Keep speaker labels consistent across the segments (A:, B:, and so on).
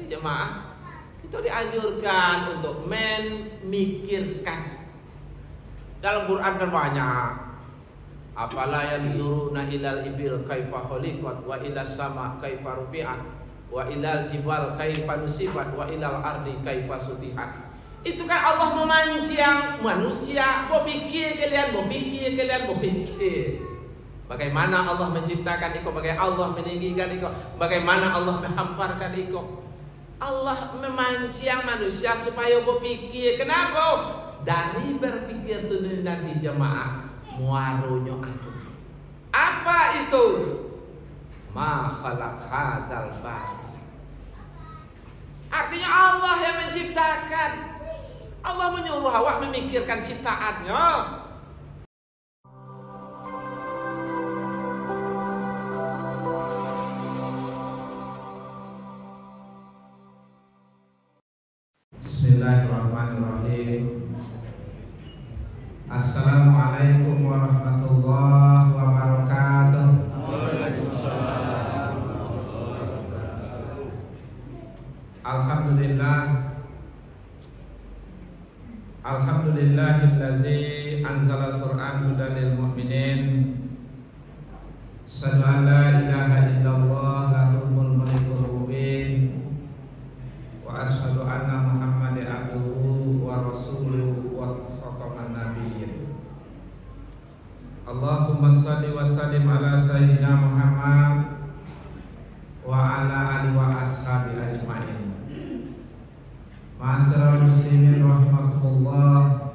A: Jadi jemaah, kita dianjurkan untuk memikirkan. Dalam Quran kan banyak. Afala yanzuruna ilal ibil kaifa khuliqat wa ilas sama kaifa rufi'at wa ilal jibal kaifa nusifat wa ilal ardi kaifa sutihat. Itu kan Allah memancing manusia, mau pikir kalian. Bagaimana Allah menciptakan iko, bagaimana Allah meninggikan iko, bagaimana Allah menghamparkan iko. Allah memancing manusia supaya berpikir. Kenapa? Dari berpikir tu nanti jemaah muaronyo aku. Apa itu? Ma khalaq hadzal batil. Artinya Allah yang menciptakan. Allah menyuruh awak memikirkan ciptaannya.
B: Bismillahirrahmanirrahim. Assalamualaikum warahmatullahi wabarakatuh. Alhamdulillahillazi anzalal Qur'an hudan lil mu'minin. Asyhadu an la ilaha illallah lahul mulkul mubin. Wa asyhadu anna Muhammadan abduhu wa rasuluhu wa khataman nabiyyin. Allahumma shalli wa sallim ala sayyidina Muhammad wa ala alihi wa ashabi ajmain. Ma'asyiral muslimin rahimakumullah.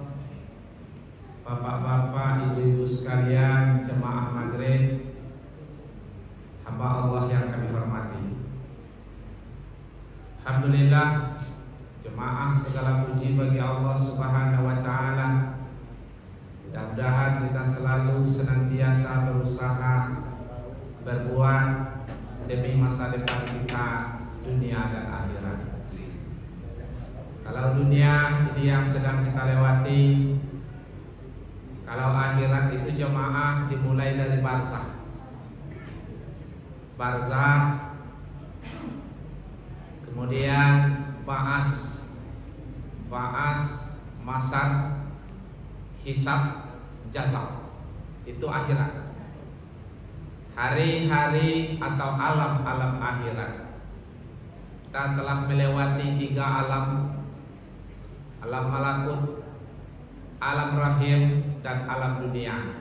B: Bapak-bapak, ibu-ibu sekalian, jemaah maghrib, hamba Allah yang kami hormati. Alhamdulillah, jemaah, segala puji bagi Allah Subhanahu wa taala. Mudah-mudahan kita selalu senantiasa berusaha berbuat demi masa depan kita, dunia dan akhirat. Kalau dunia ini yang sedang kita lewati, kalau akhirat itu jemaah dimulai dari barzah. Barzah, kemudian ba'as, masar, hisab, jaza. Itu akhirat. Hari-hari atau alam-alam akhirat. Kita telah melewati 3 alam. Alam malakut, alam rahim, dan alam dunia.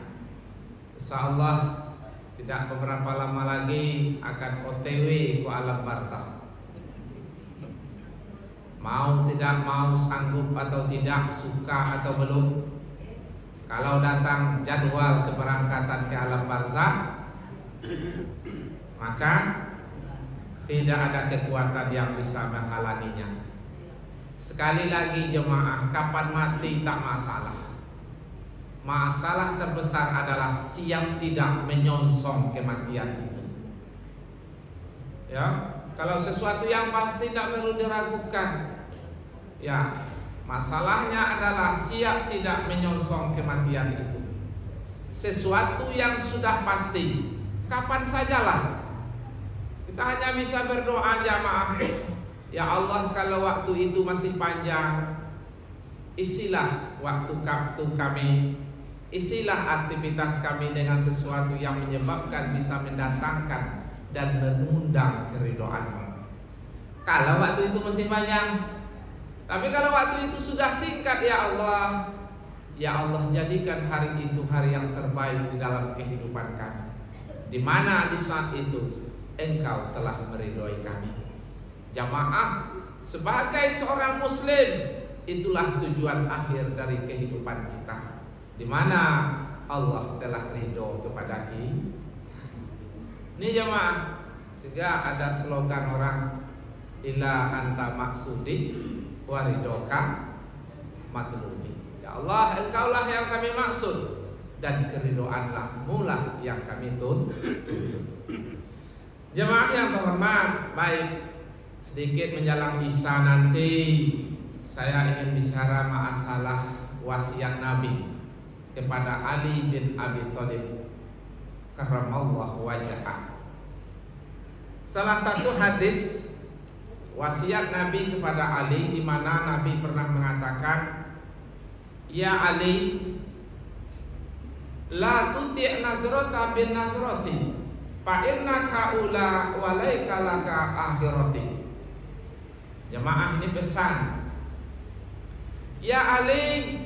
B: Insyaallah tidak beberapa lama lagi akan OTW ke alam barzakh. Mau tidak mau, sanggup atau tidak, suka atau belum, kalau datang jadwal keberangkatan ke alam barzakh, maka tidak ada kekuatan yang bisa menghalanginya. Sekali lagi jemaah, kapan mati tak masalah. Masalah terbesar adalah siap tidak menyongsong kematian itu. Ya, kalau sesuatu yang pasti tidak perlu diragukan. Ya, masalahnya adalah siap tidak menyongsong kematian itu. Sesuatu yang sudah pasti, kapan sajalah. Kita hanya bisa berdoa jemaah. Ya Allah, kalau waktu itu masih panjang, isilah waktu kami, isilah aktivitas kami dengan sesuatu yang menyebabkan bisa mendatangkan dan mengundang keridhaan-Mu. Kalau waktu itu masih panjang, tapi kalau waktu itu sudah singkat, ya Allah, jadikan hari itu hari yang terbaik di dalam kehidupan kami, di mana di saat itu Engkau telah meridhoi kami. Jamaah, sebagai seorang muslim, itulah tujuan akhir dari kehidupan kita, di mana Allah telah ridho kepada kita. Ini jamaah, sehingga ada slogan orang, ila anta maksudi wa ridhoka matlubi. Ya Allah, Engkaulah yang kami maksud dan keridhoanlah mulah yang kami tuntut. Jemaah yang terhormat, baik, sedikit menjelang Isya nanti saya ingin bicara masalah wasiat Nabi kepada Ali bin Abi Thalib karramallahu wajhah. Salah satu hadis wasiat Nabi kepada Ali, di mana Nabi pernah mengatakan, ya Ali, la tuti' nazrata bin nazrati, fa innaka ula walaika laka akhirati. Jemaah, ini pesan. Ya Ali,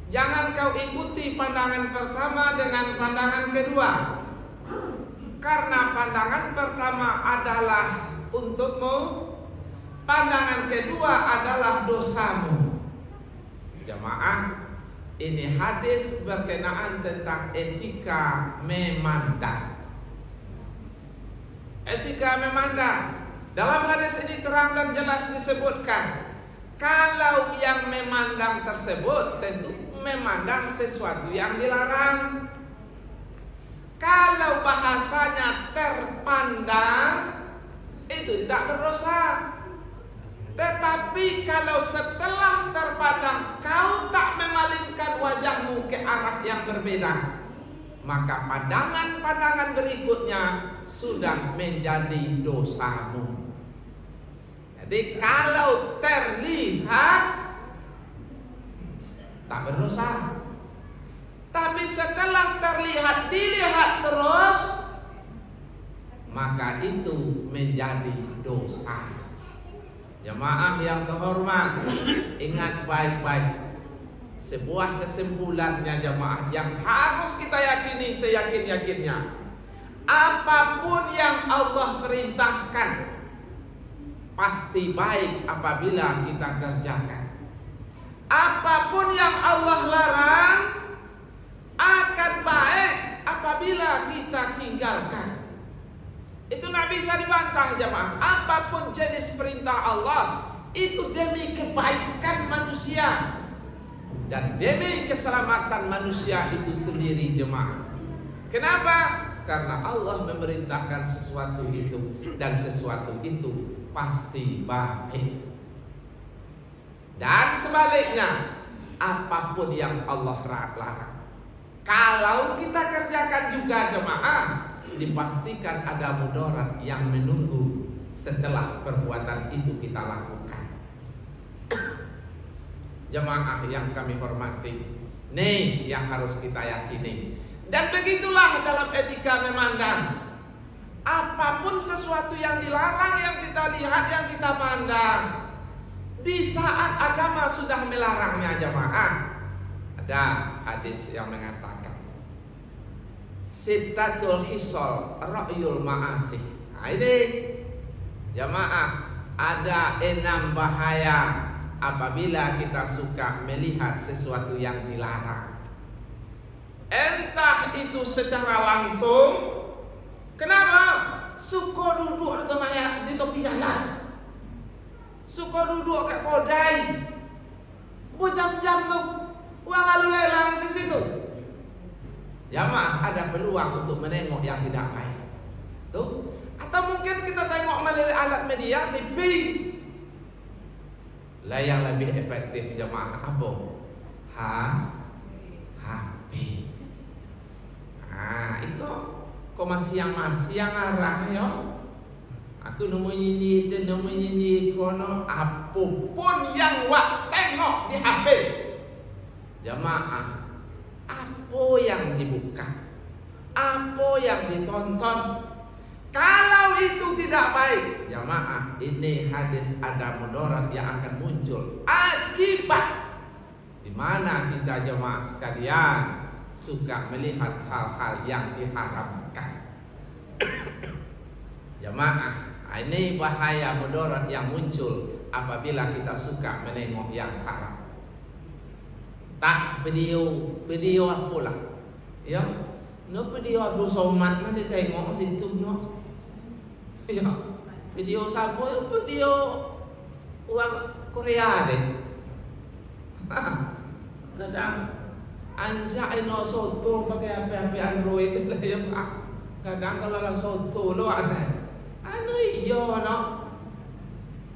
B: jangan kau ikuti pandangan pertama dengan pandangan kedua, karena pandangan pertama adalah untukmu, pandangan kedua adalah dosamu. Jemaah, ini hadis berkenaan tentang etika memandang. Etika memandang. Dalam hadis ini terang dan jelas disebutkan, kalau yang memandang tersebut tentu memandang sesuatu yang dilarang. Kalau bahasanya terpandang, itu tidak berdosa. Tetapi kalau setelah terpandang kau tak memalingkan wajahmu ke arah yang berbeda, maka pandangan-pandangan berikutnya sudah menjadi dosamu. Jadi kalau terlihat tak berdosa, tapi setelah terlihat dilihat terus, maka itu menjadi dosa. Jemaah yang terhormat, ingat baik-baik sebuah kesimpulannya jemaah yang harus kita yakini seyakin-yakinnya. Apapun yang Allah perintahkan pasti baik apabila kita kerjakan. Apapun yang Allah larang akan baik apabila kita tinggalkan. Itu tidak bisa dibantah jemaah. Apapun jenis perintah Allah itu demi kebaikan manusia dan demi keselamatan manusia itu sendiri jemaah. Kenapa? Karena Allah memerintahkan sesuatu itu, dan sesuatu itu pasti baik. Dan sebaliknya, apapun yang Allah larang, kalau kita kerjakan juga jemaah, dipastikan ada mudarat yang menunggu setelah perbuatan itu kita lakukan. Jemaah yang kami hormati, nih yang harus kita yakini. Dan begitulah dalam etika memandang. Apapun sesuatu yang dilarang, yang kita lihat, yang kita pandang, di saat agama sudah melarangnya jemaah, ada hadis yang mengatakan sittatul hisol ra'yul ma'asih. Nah ini jemaah, ada 6 bahaya apabila kita suka melihat sesuatu yang dilarang. Entah itu secara langsung. Kenapa? Suka duduk di tepi jalan, suka duduk ke kodai, berjam-jam tuh uang lalu lelang di situ. Jamaah, ada peluang untuk menengok yang tidak baik. Tuh. Atau mungkin kita tengok melalui alat media TV. Lah yang lebih efektif jamaah apa? HP. Nah, itu kok masih arah ya. Aku nemuin ini kono, apapun yang wak tengok di HP. Jamaah, apa yang dibuka, apa yang ditonton, kalau itu tidak baik, jamaah, ini hadis ada mudarat yang akan muncul akibat di mana kita jamaah sekalian suka melihat hal-hal yang diharamkan. Jamaah, ini bahaya mudarat yang muncul apabila kita suka menengok yang haram. Tah video apa lah, ya, no video Abdul Somad kan ditengok situ no, ya, video siapa? Video orang Korea deh. Kadang anjak ino soto pakai HP Android lah ya Pak. Kadang kalau lang soto lo ada, anu iyo no.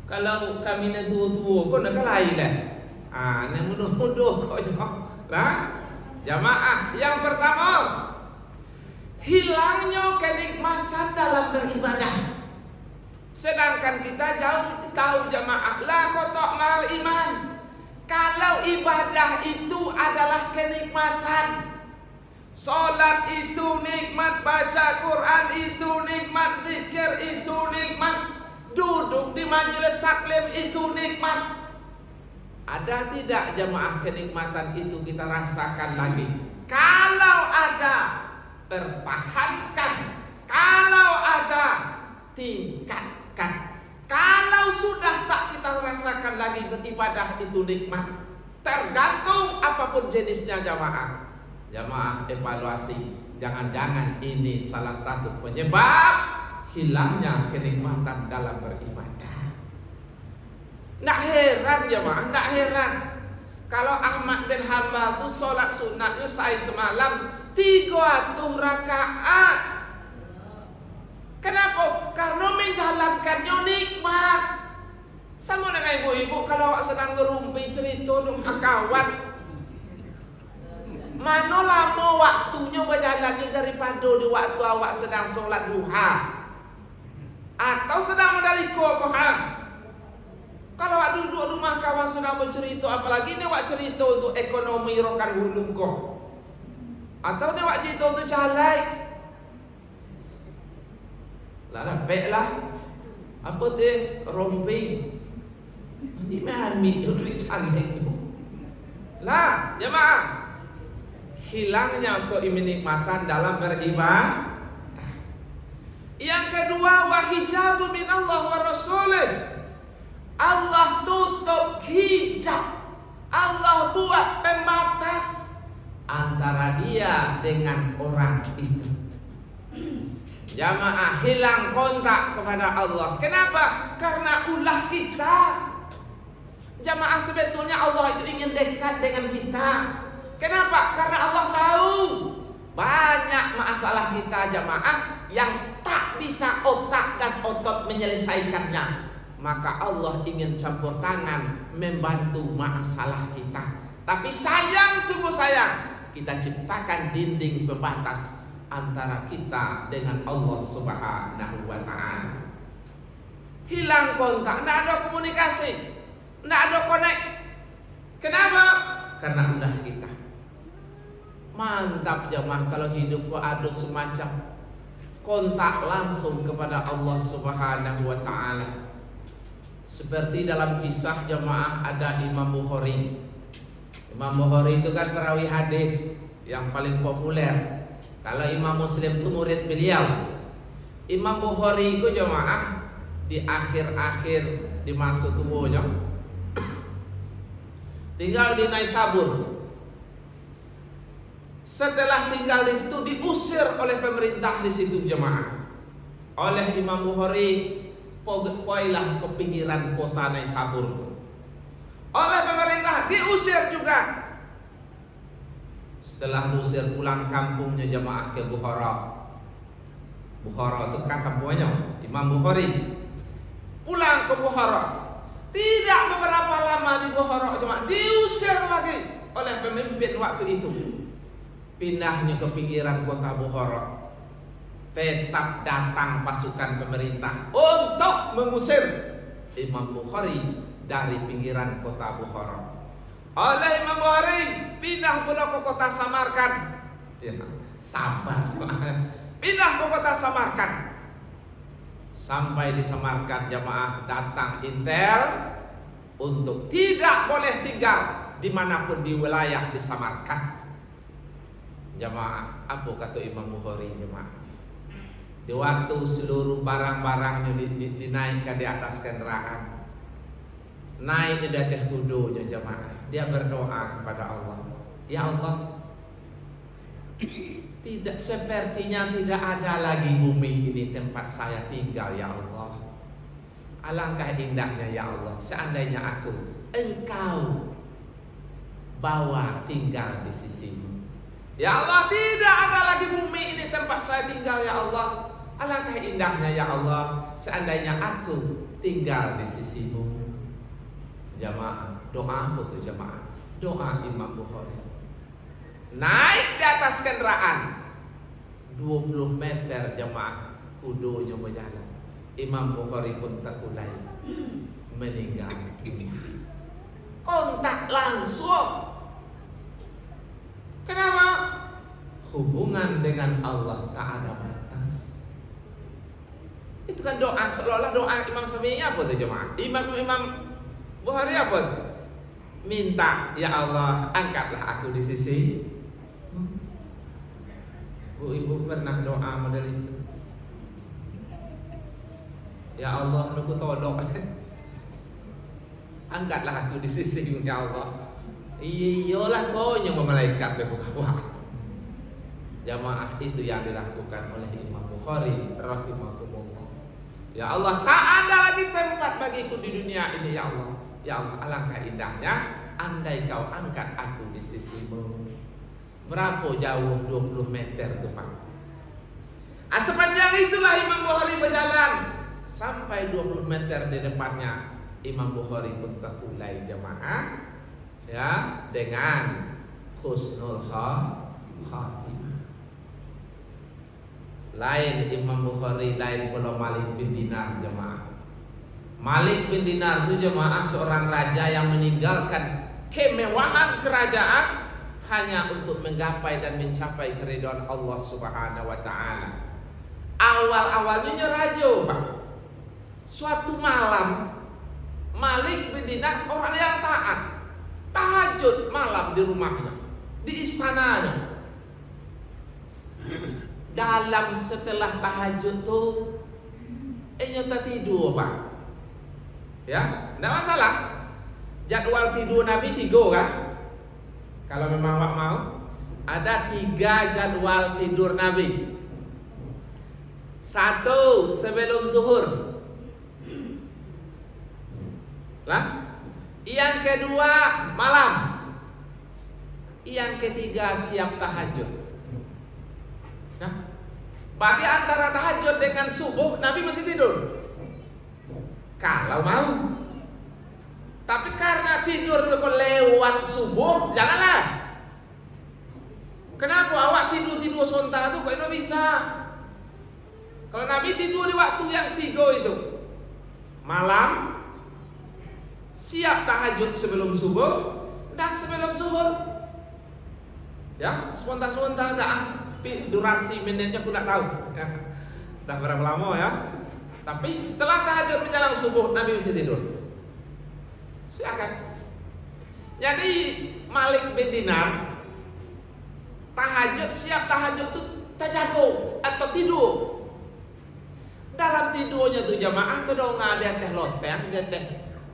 B: Kalau kami na tua-tua pun nak lain lah. Ini mudah-mudah kok ya. Lah, jamaah yang pertama, hilangnya kenikmatan dalam beribadah. Sedangkan kita jauh tahu jamaah, la kotok mal iman. Kalau ibadah itu adalah kenikmatan, sholat itu nikmat, baca Quran itu nikmat, zikir itu nikmat, duduk di majelis taklim itu nikmat. Ada tidak jamaah kenikmatan itu kita rasakan lagi? Kalau ada, pertahankan. Kalau ada, tingkatkan. Kalau sudah tak kita rasakan lagi beribadah itu nikmat, tergantung apapun jenisnya jamaah. Jamaah evaluasi, jangan-jangan ini salah satu penyebab hilangnya kenikmatan dalam beribadah. Nggak heran jamaah, nggak heran kalau Ahmad bin Hanbal itu sholat sunatnya saya semalam 3 rakaat. Kenapa? Karena menjalankannya nikmat. Sama dengan ibu-ibu kalau awak sedang ngerumpi cerita dong kawan, mana lama waktunya berjalannya daripada di waktu awak sedang sholat duha atau sedang mendaliko koham. Kalau awak duduk rumah kawan sedang bercerita, apalagi ini awak cerita untuk ekonomi rokan hulung kok, atau ini awak cerita untuk calai. Lah lah apa teh romping ini mami udah cantik tu lah jemaah. Hilangnya kenikmatan dalam beribadah. Yang kedua, wahijabu min Allah wa rasulih. Allah tutup hijab, Allah buat pembatas antara dia dengan orang itu. Jamaah, hilang kontak kepada Allah. Kenapa? Karena ulah kita. Jamaah, sebetulnya Allah itu ingin dekat dengan kita. Kenapa? Karena Allah tahu banyak masalah kita jamaah yang tak bisa otak dan otot menyelesaikannya. Maka Allah ingin campur tangan membantu masalah kita. Tapi sayang, sungguh sayang, kita ciptakan dinding pembatas antara kita dengan Allah Subhanahu wa ta'ala. Hilang kontak, tidak ada komunikasi, tidak ada connect. Kenapa? Karena ulah kita. Mantap jamaah kalau hidup ada semacam kontak langsung kepada Allah Subhanahu wa ta'ala. Seperti dalam kisah jamaah ada Imam Bukhari. Imam Bukhari itu kan perawi hadis yang paling populer. Kalau Imam Muslim itu murid beliau. Imam Bukhari itu jamaah di akhir-akhir di masa tubuhnya tinggal di Naisabur. Setelah tinggal di situ diusir oleh pemerintah di situ jemaah. Oleh Imam Bukhari poilah ke pinggiran kota Naisabur. Oleh pemerintah diusir juga. Setelah diusir pulang kampungnya jemaah ke Bukhara. Bukhara itu kan kampungnya Imam Bukhari. Pulang ke Bukhara. Tidak beberapa lama di Bukhara jemaah diusir lagi oleh pemimpin waktu itu. Pindahnya ke pinggiran kota Bukhara. Tetap datang pasukan pemerintah untuk mengusir Imam Bukhari dari pinggiran kota Bukhara. Oleh Imam Bukhari pindah pula ke kota Samarkand. Ya, sabar. Pindah ke kota Samarkand. Sampai di Samarkand jamaah datang intel untuk tidak boleh tinggal dimanapun di wilayah di Samarkand. Jamaah, apa kata Imam Bukhari jemaah? Di waktu seluruh barang-barangnya dinaikkan di atas kendaraan, naik di atas kudunya jemaah, dia berdoa kepada Allah, ya Allah, tidak sepertinya tidak ada lagi bumi ini tempat saya tinggal ya Allah. Alangkah indahnya ya Allah, seandainya Engkau bawa tinggal di sisimu. Ya Allah, tidak ada lagi bumi ini tempat saya tinggal ya Allah. Alangkah indahnya ya Allah, seandainya aku tinggal di sisimu. Jamaah, doa apa tuh jamaah? Doa Imam Bukhari. Naik di atas kendaraan 20 meter jamaah, kudunya berjalan.
A: Imam Bukhari pun terkulai meninggal dunia. Kontak langsung. Kenapa? Hubungan dengan Allah tak ada batas. Itu kan doa, seolah-olah doa Imam Syafi'i apa tuh jemaah? Imam Bukhari apa tuh? Minta, ya Allah, angkatlah aku di sisi. Bu, ibu pernah doa model itu? Ya Allah, aku tolong. Angkatlah aku di sisi, ya Allah. Iyalah kau yang malaikat berbuka. Jamaah itu yang dilakukan oleh Imam Bukhari rahimahullah. Ya Allah, tak ada lagi tempat bagiku di dunia ini, ya Allah. Ya Allah, alangkah indahnya andai kau angkat aku di sisimu. Berapa jauh? 20 meter tuh Pak. Sepanjang itulah Imam Bukhari berjalan sampai 20 meter di depannya. Imam Bukhari pun terkulai jamaah, ya, dengan husnul khatimah. Lain Imam Bukhari, lain pula Malik bin Dinar jemaah. Malik bin Dinar itu jemaah seorang raja yang meninggalkan kemewahan kerajaan hanya untuk menggapai dan mencapai keridhaan Allah Subhanahu wa taala. Awal-awalnya raja, Pak. Suatu malam Malik bin Dinar orang yang taat, tahajud malam di rumahnya, di istananya. Dalam setelah tahajud tuh nyata tidur Pak. Ya, tidak masalah. Jadwal tidur Nabi 3 kan? Kalau memang awak mau, ada 3 jadwal tidur Nabi. 1 sebelum zuhur. Lah, yang kedua malam. Yang ketiga siap tahajud. Nah, berarti antara tahajud dengan subuh Nabi masih tidur. Kalau mau. Tapi karena tidur lewat subuh, janganlah. Kenapa awak tidur sontak tuh kok itu bisa? Kalau Nabi tidur di waktu yang 3 itu, malam, siap tahajud sebelum subuh dan sebelum zuhur. Ya, sebentar dah. Durasi menitnya aku tak tahu. Ya, tak berapa lama ya. Tapi setelah tahajud menjelang subuh Nabi mesti tidur. Silakan. Jadi Malik bin Dinar tahajud, siap tahajud itu tajago atau tidur. Dalam tidurnya tuh jamaah tuh dong ada teh loteng, ada teh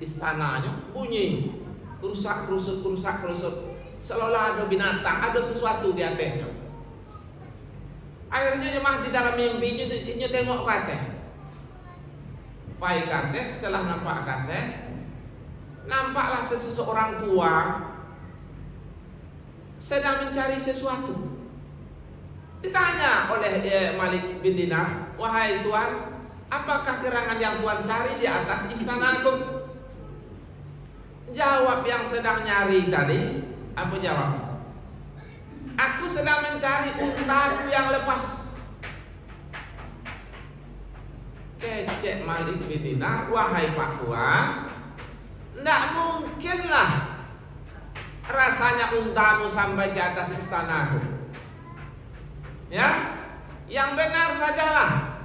A: istananya bunyi kerusak kerusut. Seolah ada binatang, ada sesuatu di atasnya. Akhirnya jemaah di dalam mimpinya dia tengok kate. Pai kate, setelah nampak kate, nampaklah seseorang tua sedang mencari sesuatu. Ditanya oleh Malik bin Dinar, wahai tuan, apakah gerangan yang tuan cari di atas istana agung? Jawab yang sedang nyari tadi, apa jawab? Aku sedang mencari untaku yang lepas. Kecek Malik bin Dinar, wahai Pak Tuan, tidak mungkinlah rasanya untamu sampai ke atas istanaku. Ya, yang benar sajalah.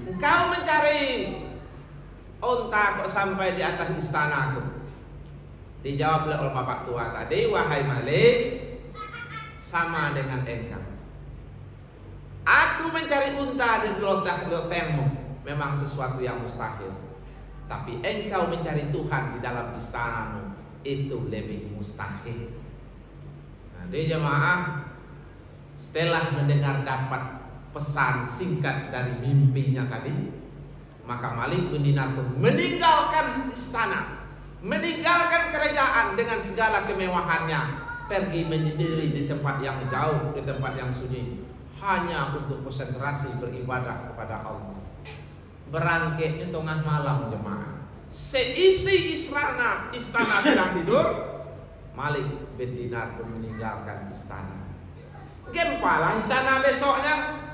A: Engkau mencari unta kok sampai di atas istanaku. Dijawab oleh Bapak tua tadi, wahai Malik, sama dengan engkau. Aku mencari unta di lotengmu memang sesuatu yang mustahil. Tapi engkau mencari Tuhan di dalam istanamu itu lebih mustahil. Nah, dia jemaah setelah mendengar dapat pesan singkat dari mimpinya tadi, maka Malik bin Dinar pun meninggalkan istana, meninggalkan kerajaan dengan segala kemewahannya, pergi menyendiri di tempat yang jauh, di tempat yang sunyi, hanya untuk konsentrasi beribadah kepada Allah. Berangkatnya tengah malam jemaah, seisi istana sedang tidur, Malik bin Dinar pun meninggalkan istana. Gempalah istana besoknya.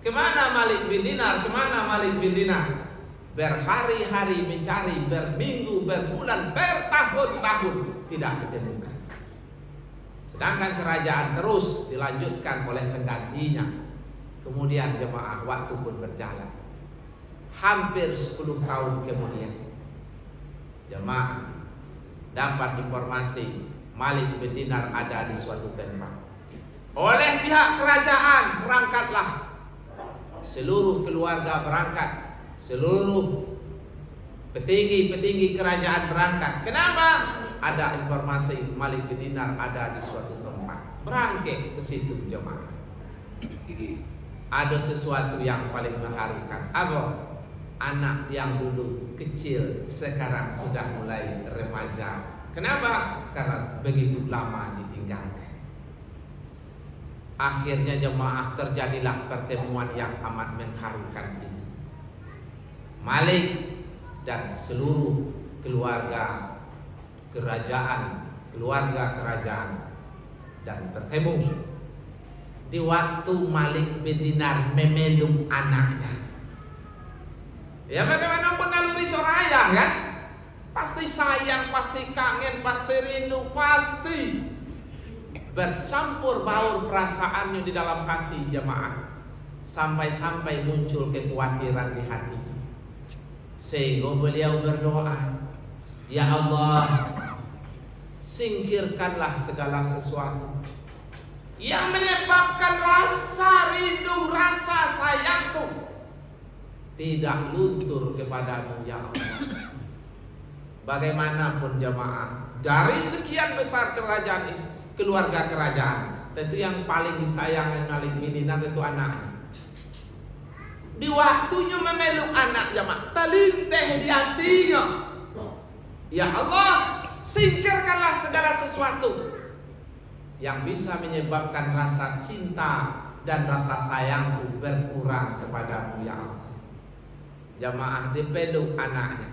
A: Kemana Malik bin Dinar? Kemana Malik bin Dinar? berhari-hari mencari, berminggu, berbulan, bertahun-tahun tidak ditemukan. Sedangkan kerajaan terus dilanjutkan oleh penggantinya. Kemudian jemaah, waktu pun berjalan. Hampir 10 tahun kemudian, jemaah dapat informasi Malik bin Dinar ada di suatu tempat. Oleh pihak kerajaan berangkatlah, seluruh keluarga berangkat, seluruh petinggi-petinggi kerajaan berangkat. Kenapa? Ada informasi Malik bin Dinar ada di suatu tempat. Berangkat ke situ jemaah. Ada sesuatu yang paling mengharukan. Apa? Anak yang dulu kecil sekarang sudah mulai remaja. Kenapa? Karena begitu lama ditinggalkan. Akhirnya jemaah terjadilah pertemuan yang amat mengharukan itu. Malik dan seluruh keluarga kerajaan dan bertemu. Di waktu Malik bin Dinar memeluk anaknya. Ya bagaimanapun naluri seorang ayah kan, pasti sayang, pasti kangen, pasti rindu, pasti bercampur baur perasaannya di dalam hati jemaah. Sampai-sampai muncul kekhawatiran di hati. Sehingga beliau berdoa, ya Allah, singkirkanlah segala sesuatu yang menyebabkan rasa rindu, rasa sayangku tidak luntur kepadamu ya Allah. Bagaimanapun jemaah, dari sekian besar kerajaan, keluarga kerajaan, tentu yang paling disayang Malik bin Dinar tentu anaknya. Di waktunya memeluk anak jemaah, terlintih di hatinya, ya Allah, singkirkanlah segala sesuatu yang bisa menyebabkan rasa cinta dan rasa sayangku berkurang kepadamu ya Allah. Jamaah dipeluk anaknya.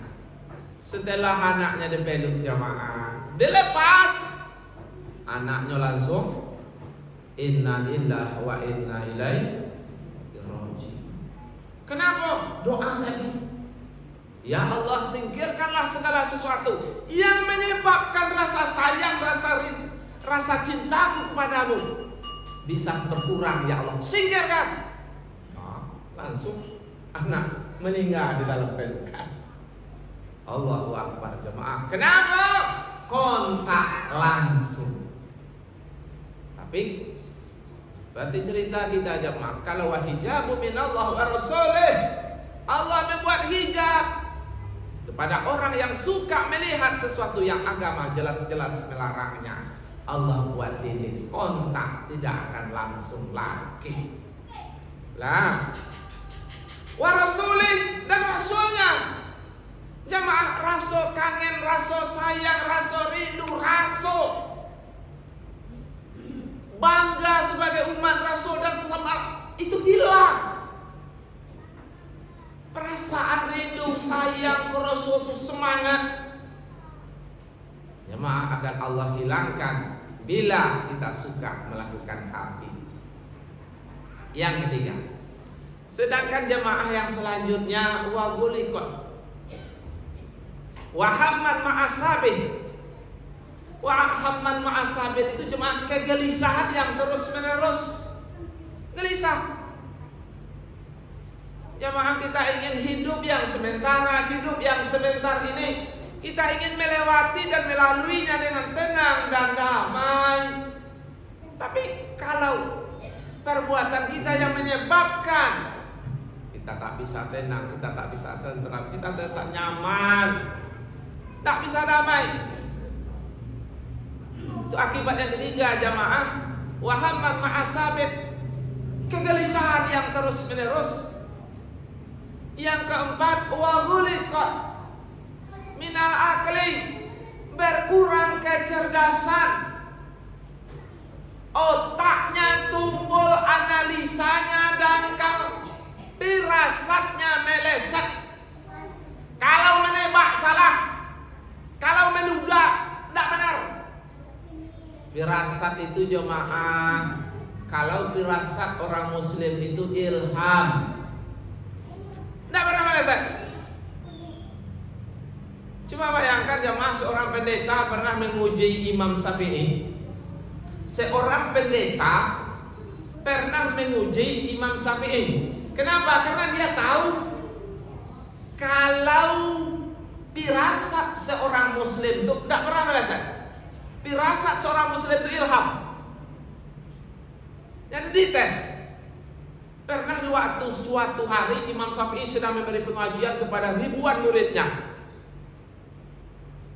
A: Setelah anaknya dipeluk jamaah, dilepas, anaknya langsung inna lillahi wa inna ilaihi raji'un. Kenapa? Doa tadi. Ya Allah, singkirkanlah segala sesuatu yang menyebabkan rasa sayang, rasa cintaku kepadamu bisa berkurang ya Allah. Singkirkan. Langsung anak meninggal di dalam pelukan. Allahu Akbar jemaah. Kenapa? Kontak langsung. Tapi berarti cerita kita jemaah, kalau hijabu minallah wa rasulih, Allah membuat hijab kepada orang yang suka melihat sesuatu yang agama jelas-jelas melarangnya. Allah buat ini kontak, tidak akan langsung lagi. Lah, wa rasulih, dan rasulnya. Jamaah, rasa kangen, rasa sayang, rasa rindu, rasa bangga sebagai umat rasul dan selamat itu hilang. Perasaan rindu, sayang ke rasul itu semangat. Jamaah, akan Allah hilangkan bila kita suka melakukan hal itu. Yang ketiga, sedangkan jemaah yang selanjutnya wa gulikot wa hamman ma'asabih. Wa hamman ma'asabih itu cuma kegelisahan yang terus menerus gelisah. Jemaah, kita ingin hidup yang sementara, hidup yang sebentar ini kita ingin melewati dan melaluinya dengan tenang dan damai. Tapi kalau perbuatan kita yang menyebabkan kita tak bisa tenang, kita tak bisa tenteram, kita tak bisa nyaman, tak bisa damai, itu akibat yang ketiga jamaah. Wahamman ma'asabit, kegelisahan yang terus menerus. Yang keempat, wahuliqat minal akli, berkurang kecerdasan, otaknya tumpul, analisanya dangkal, firasatnya meleset. Kalau menebak salah, kalau menduga tidak benar. Firasat itu jemaah, kalau firasat orang muslim itu ilham, tidak pernah meleset. Coba bayangkan jemaah, seorang pendeta pernah menguji Imam Syafi'i. Seorang pendeta pernah menguji Imam Syafi'i. Kenapa? Karena dia tahu kalau pirasat seorang muslim itu tidak pernah meleset. Pirasat seorang muslim itu ilham. Jadi dites. Pernah di waktu suatu hari Imam Syafi'i sedang memberi pengajian kepada ribuan muridnya.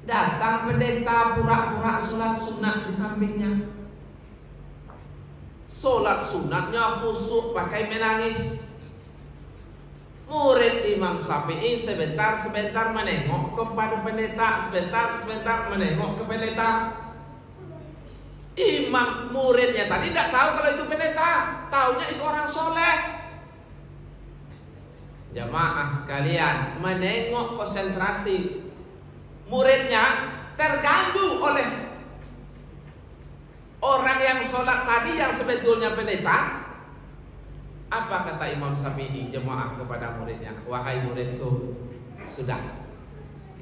A: Datang pendeta pura-pura sholat sunat di sampingnya. Sholat sunatnya khusyuk pakai menangis. Murid Imam Syafi'i sebentar menengok kepada pendeta, sebentar menengok ke pendeta. Imam muridnya tadi tidak tahu kalau itu pendeta, taunya itu orang soleh. Jamaah sekalian, menengok konsentrasi muridnya terganggu oleh orang yang sholat tadi yang sebetulnya pendeta. Apa kata Imam Syafi'i jemaah kepada muridnya? Wahai muridku, sudah,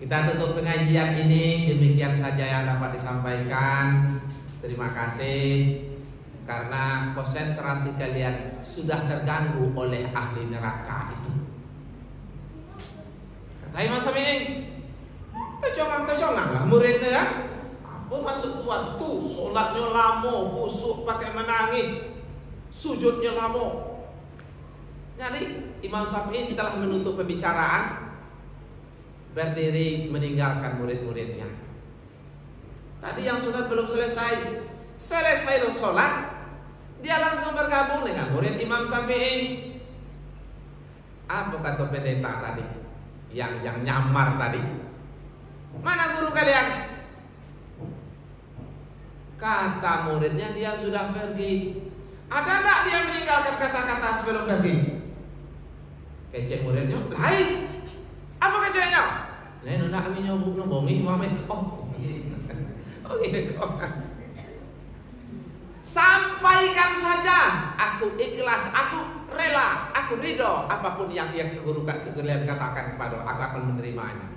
A: kita tutup pengajian ini. Demikian saja yang dapat disampaikan. Terima kasih karena konsentrasi kalian sudah terganggu oleh ahli neraka itu. Kata Imam Syafi'i, kecongang lah muridnya ya. Apa maksud waktu sholatnya lama, khusyuk pakai menangis, sujudnya lama. Jadi Imam Syafi'i setelah menutup pembicaraan berdiri meninggalkan murid-muridnya. Tadi yang sholat belum selesai. Selesai dong sholat, dia langsung bergabung dengan murid Imam Syafi'i. Apa kata pendeta tadi? Yang nyamar tadi. Mana guru kalian? Kata muridnya dia sudah pergi. Ada tak dia meninggalkan kata-kata sebelum pergi? Kecek muridnya, lain. Apa keceknya? Lain nak kami nyobuk nobongi Muhammad. Oh iya kok. Sampaikan saja, aku ikhlas, aku rela, aku ridho. Apapun yang guru kalian katakan kepada aku akan menerimanya.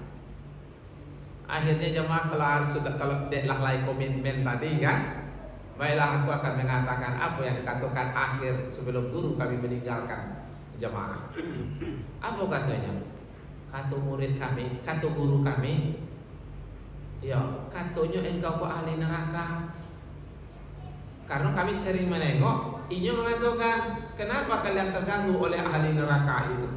A: Akhirnya jemaah kalau telah lay komitmen tadi kan, baiklah aku akan mengatakan apa yang dikatakan akhir sebelum guru kami meninggalkan jemaah. Apa katanya? Kata murid kami, kata guru kami, ya katanya engkau kok ahli neraka. Karena kami sering menengok, ia mengatakan kenapa kalian terganggu oleh ahli neraka itu.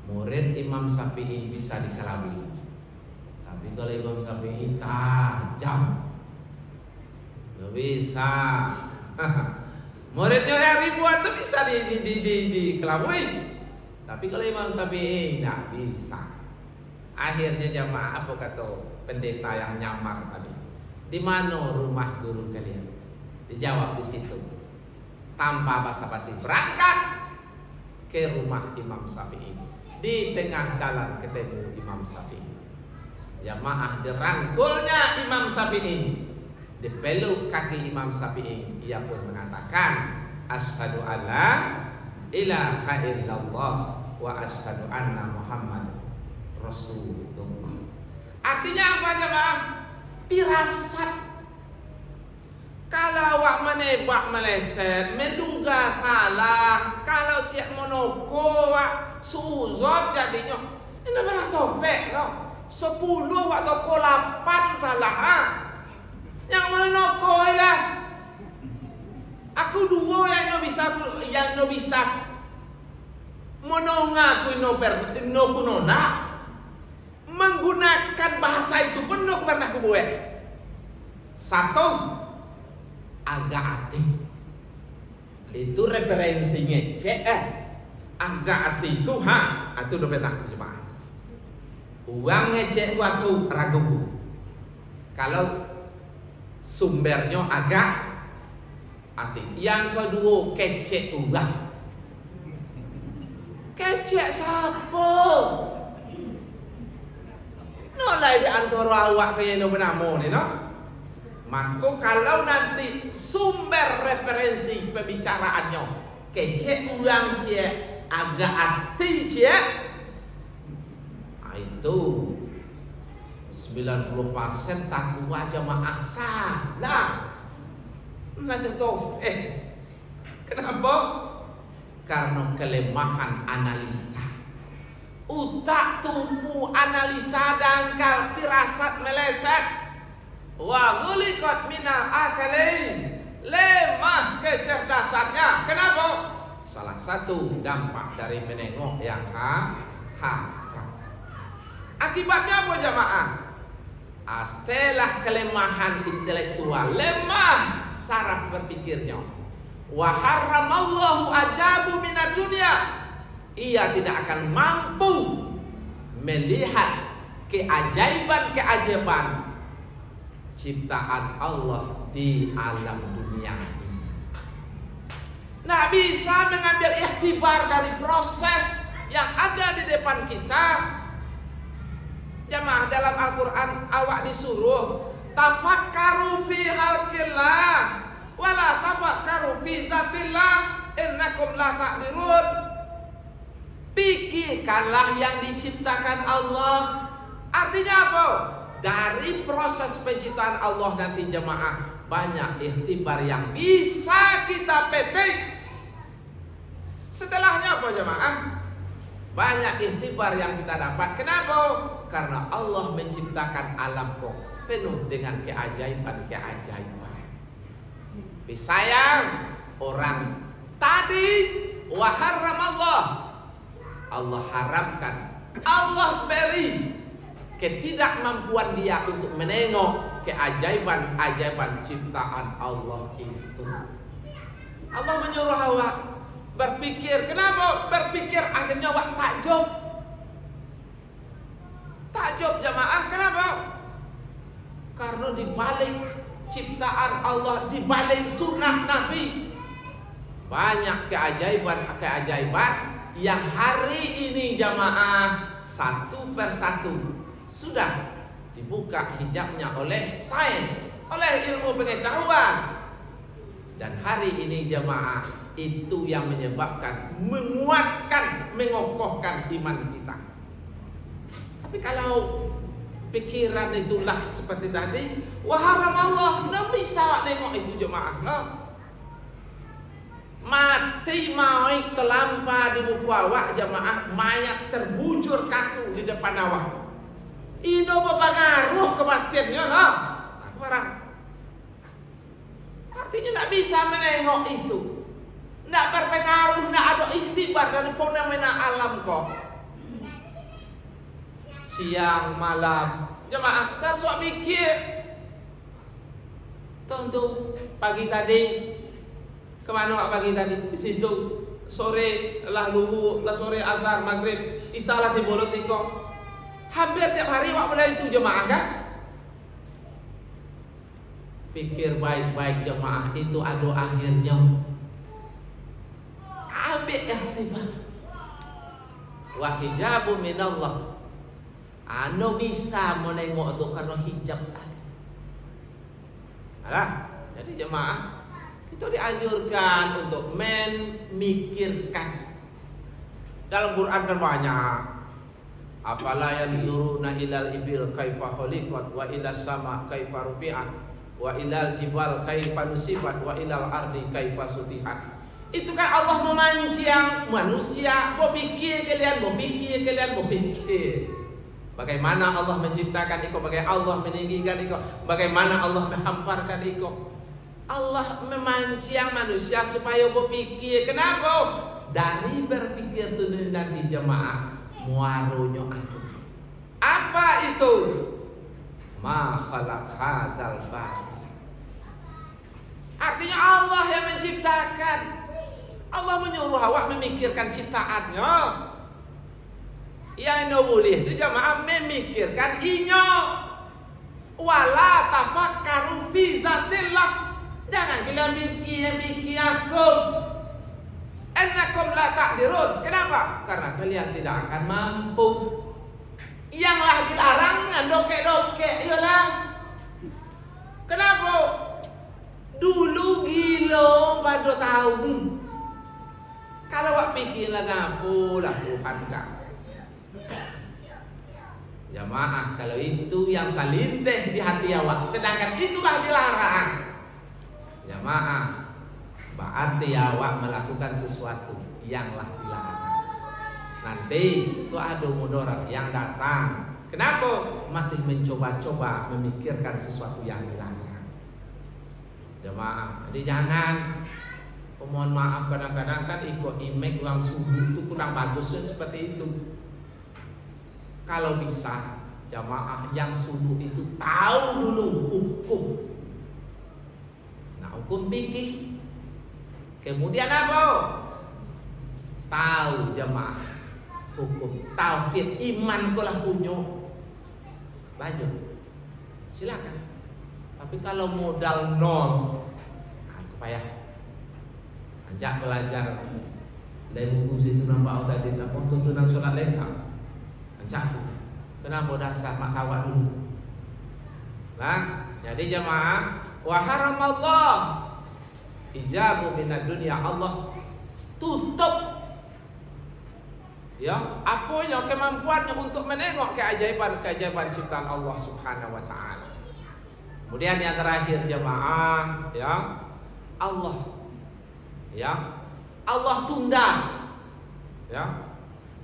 A: Murid Imam Syafi'i bisa dikelabui, tapi kalau Imam Syafi'i tajam, nggak bisa. Muridnya yang ribuan itu bisa dikelabui, tapi kalau Imam Syafi'i tidak bisa. Akhirnya jamaah, apa kata pendeta yang nyamar tadi? Di mana rumah guru kalian? Dijawab di situ. Tanpa basa-basi berangkat ke rumah Imam Syafi'i. Di tengah jalan ketemu Imam Syafi'i. Jamaah dirangkulnya Imam Syafi'i, dipeluk kaki Imam Syafi'i. Ia pun mengatakan, asyhadu alla ilaha illallah wa asyhadu anna Muhammad Rasulullah. Artinya apa jemaah? Pirasat. Kalau awak menebak meleset, menduga salah, kalau siap monoko awak suzon jadinya. Ini pernah topek loh. 10 awak toko 8 salah. Yang monoko lah. Aku 2 yang no bisa mononga ku no kunona. Menggunakan bahasa itu pun no pernah ku buat. 1 agak hati. Itu referensinya agak hatiku itu udah pernah coba. Uang ngecek waktu ragu. Kalau sumbernya agak hati. Yang kedua kecek uang. Kecek siapa? Nolai di antara awak kaya no benamo ni no. Maka kalau nanti sumber referensi pembicaraannya kecek uang cek agak hati cek, itu 90% takwa jamaah salah. Nah itu, kenapa? Karena kelemahan analisa. Utak tumpu analisa dangkal, firasat meleset. Wa ghuliqat minal akalain, lemah kecerdasannya. Kenapa? Salah satu dampak dari menengok yang haram. Akibatnya apa jamaah? Setelah kelemahan intelektual, lemah saraf berpikirnya. Wa haramallahu ajabu minad dunya. Ia tidak akan mampu melihat keajaiban-keajaiban ciptaan Allah di alam dunia ini. Nah, bisa mengambil ikhtibar dari proses yang ada di depan kita. Jamaah, dalam Al-Quran awak disuruh tafakkaru fi khalqillah wala tafakkaru fi zatillah innakum la ta'dirun. Pikirkanlah yang diciptakan Allah. Artinya apa? Dari proses penciptaan Allah nanti jemaah, banyak ikhtibar yang bisa kita petik. Setelahnya apa jemaah? Banyak ikhtibar yang kita dapat. Kenapa? Karena Allah menciptakan alam kok penuh dengan keajaiban-keajaiban. Sayang orang tadi wa haramallah, Allah haramkan, Allah beri ketidakmampuan dia untuk menengok keajaiban-ajaiban ciptaan Allah itu. Allah menyuruh Hawa berpikir. Kenapa berpikir? Akhirnya awak takjub. Takjub jamaah. Kenapa? Karena di balik ciptaan Allah, di balik sunnah Nabi, banyak keajaiban-keajaiban yang hari ini jamaah satu persatu sudah dibuka hijabnya oleh sains, oleh ilmu pengetahuan. Dan hari ini jamaah, itu yang menyebabkan, menguatkan, mengokohkan iman kita. Tapi kalau pikiran itulah seperti tadi, wa haramallah, nggak bisa nengok itu jemaah. No. Mati mau terlampau di muka awak jemaah, mayat terbujur kaku di depan awak. Ini berpengaruh kematiannya, no. Artinya nggak bisa menengok itu. Nggak berpengaruh, nggak ada ikhtibar dari fenomena alam kok. Siang malam jemaah, saya harus mikir. Tentu pagi tadi kemana pagi tadi? Di situ. Sore lah luhu, lah sore azhar maghrib, isya lah di bolos iko. Hampir tiap hari wak mulai itu jemaah kan? Pikir baik-baik jemaah, itu ada akhirnya. Ambil ikhtibar. Wa hijabu minallah. Anu bisa menengok itu karena hijab tadi. Alah, jadi jemaah, kita dianjurkan untuk memikirkan. Dalam Quran kan banyak. Afala yanzuruna ilal ibil kaifa khuliqat wa ilas sama kaifa rufi'at wa ilal jibal kaifa nusibat wa ilal ardi kaifa sutihat. Itu kan Allah memancing manusia. Berpikir kalian, berpikir. Bagaimana Allah menciptakan iko, bagaimana Allah meninggikan iko, bagaimana Allah menghamparkan iko. Allah memancing manusia supaya berpikir. Kenapa? Dari berpikir itu nanti jemaah muaronya ada. Apa itu? Ma khalaq hadzal batil. Artinya Allah yang menciptakan. Allah menyuruh awak memikirkan ciptaannya. Yang no boleh itu jamaah memikirkan inyo. Wala tafakkaru fi zatillah. Jangan kalian mikir aku. Ennakum la ta'dirun. Kenapa? Karena kalian tidak akan mampu. Yang dilarang dokek-dokek iyalah. Kenapa? Dulu gila pada tahu. Kalau awak pikir lah ngapu lah Tuhan kak. Jamaah, kalau itu yang terlintih di hati awak, sedangkan itulah dilarang, jamaah, berarti awak melakukan sesuatu yanglah dilarang. Nanti itu ada mudarat yang datang. Kenapa? Masih mencoba-coba memikirkan sesuatu yang dilarang. Jamaah, jadi jangan, mohon maaf, kadang-kadang kan ikut image orang subuh itu kurang bagusnya seperti itu. Kalau bisa jamaah yang subuh itu tahu dulu hukum. Nah, hukum fikih. Kemudian apa? Tahu jamaah hukum tauhid iman kolah punya. Lanjut. Silakan. Tapi kalau modal nol, aku payah. Ajak belajar dari buku situ nampak tadi nampak tuntunan sholat lengkap. Ancak tuh. Kenapa dasar mak awak dulu? Nah, jadi jamaah, wa haramallah hijabu minad dunya, Allah tutup ya apanya kemampuannya untuk menengok keajaiban-keajaiban ciptaan Allah Subhanahu wa taala. Kemudian yang terakhir jamaah, ya Allah tunda, ya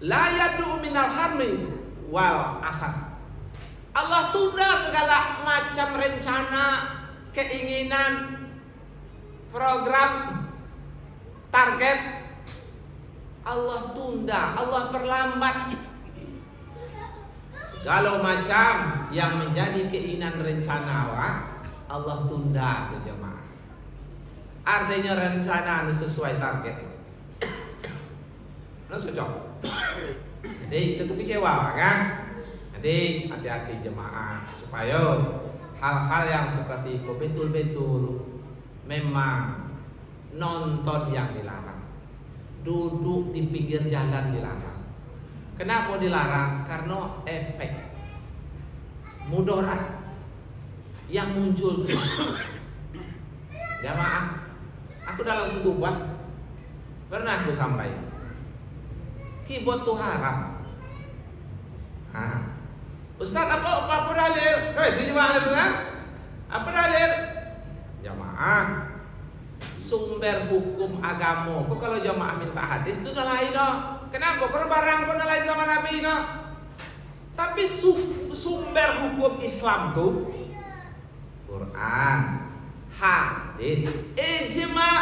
A: la yadu minal harmi wal asad. Allah tunda segala macam rencana, keinginan, program, target. Allah tunda, Allah perlambat segala macam yang menjadi keinginan rencana Allah tunda tuh jemaah. Artinya rencana sesuai target. Cocok. Jadi tentu kecewa kan? Jadi hati-hati jemaah supaya hal-hal yang seperti itu betul-betul memang nonton yang dilarang, duduk di pinggir jalan dilarang. Kenapa dilarang? Karena efek mudarat yang muncul. Jemaah, aku dalam khutbah pernah aku sampaikan, keyboard tuh haram. Ustaz, apa dalil? Itu gimana tuh kan? Apa dalil? Jamaah, sumber hukum agama. Kok kalau jamaah minta hadis itu udah lain dong. Kenapa? Karena barang kok lain sama Nabi no. Tapi sumber hukum Islam tuh Quran, hadis, ijma.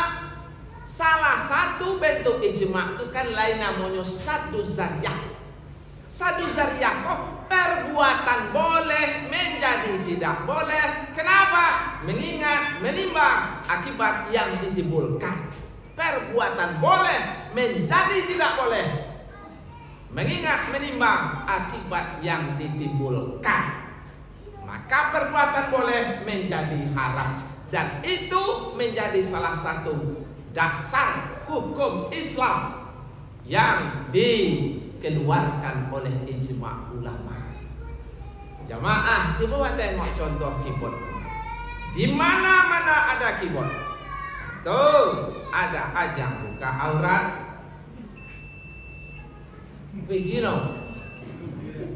A: Salah satu bentuk ijma itu kan lain namanya sadu zariyah. Sadu zariyah kok perbuatan boleh menjadi tidak boleh. Kenapa? Mengingat, menimbang akibat yang ditimbulkan. Perbuatan boleh menjadi tidak boleh. Mengingat, menimbang akibat yang ditimbulkan. Maka perbuatan boleh menjadi haram. Dan itu menjadi salah satu dasar hukum Islam yang dikeluarkan oleh ijma ulama. Jamaah, coba tengok contoh keyboard. Di mana-mana ada keyboard. Tuh, ada ajang buka aurat. Begini,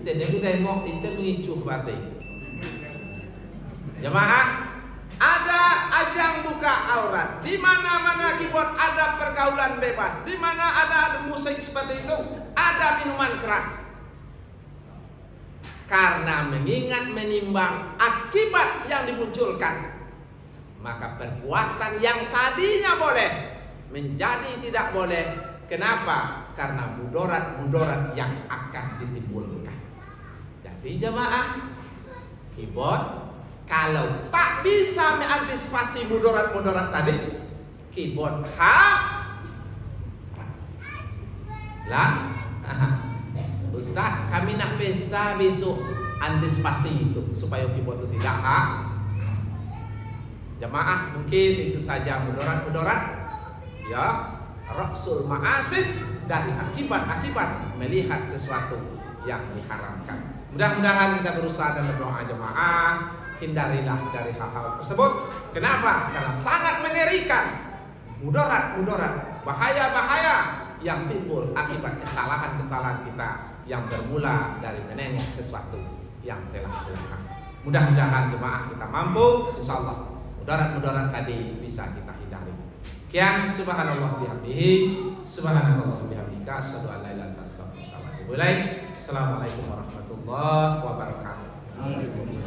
A: kita tengok itu mengicuh batin. Jamaah, ada ajang buka aurat. Di mana-mana keyboard ada pergaulan bebas. Di mana ada musik seperti itu, ada minuman keras. Karena mengingat menimbang akibat yang dimunculkan, maka perbuatan yang tadinya boleh menjadi tidak boleh. Kenapa? Karena mudarat-mudarat yang akan ditimbulkan. Jadi jemaah, keyboard kalau tak bisa mengantisipasi mudarat-mudarat tadi, keyboard lah. Ustaz, kami nak pesta besok, antisipasi itu supaya keyboard itu tidak Jemaah, mungkin itu saja mudarat-mudarat, ya, Rasul ma'asif dari akibat-akibat melihat sesuatu yang diharamkan. Mudah-mudahan kita berusaha dan berdoa jemaah, hindarilah dari hal-hal tersebut. Kenapa? Karena sangat mengerikan. Mudarat-mudarat, bahaya-bahaya yang timbul akibat kesalahan-kesalahan kita yang bermula dari menengok sesuatu yang telah belakang. Mudah-mudahan jemaah kita mampu, insyaallah mudarat-mudarat tadi bisa kita hindari. Sekian, subhanallah bihamdihi, subhanallah bihamdika, asyhadu an la ilaha illa anta astaghfiruka wa atubu ilaik. Assalamualaikum warahmatullahi wabarakatuh.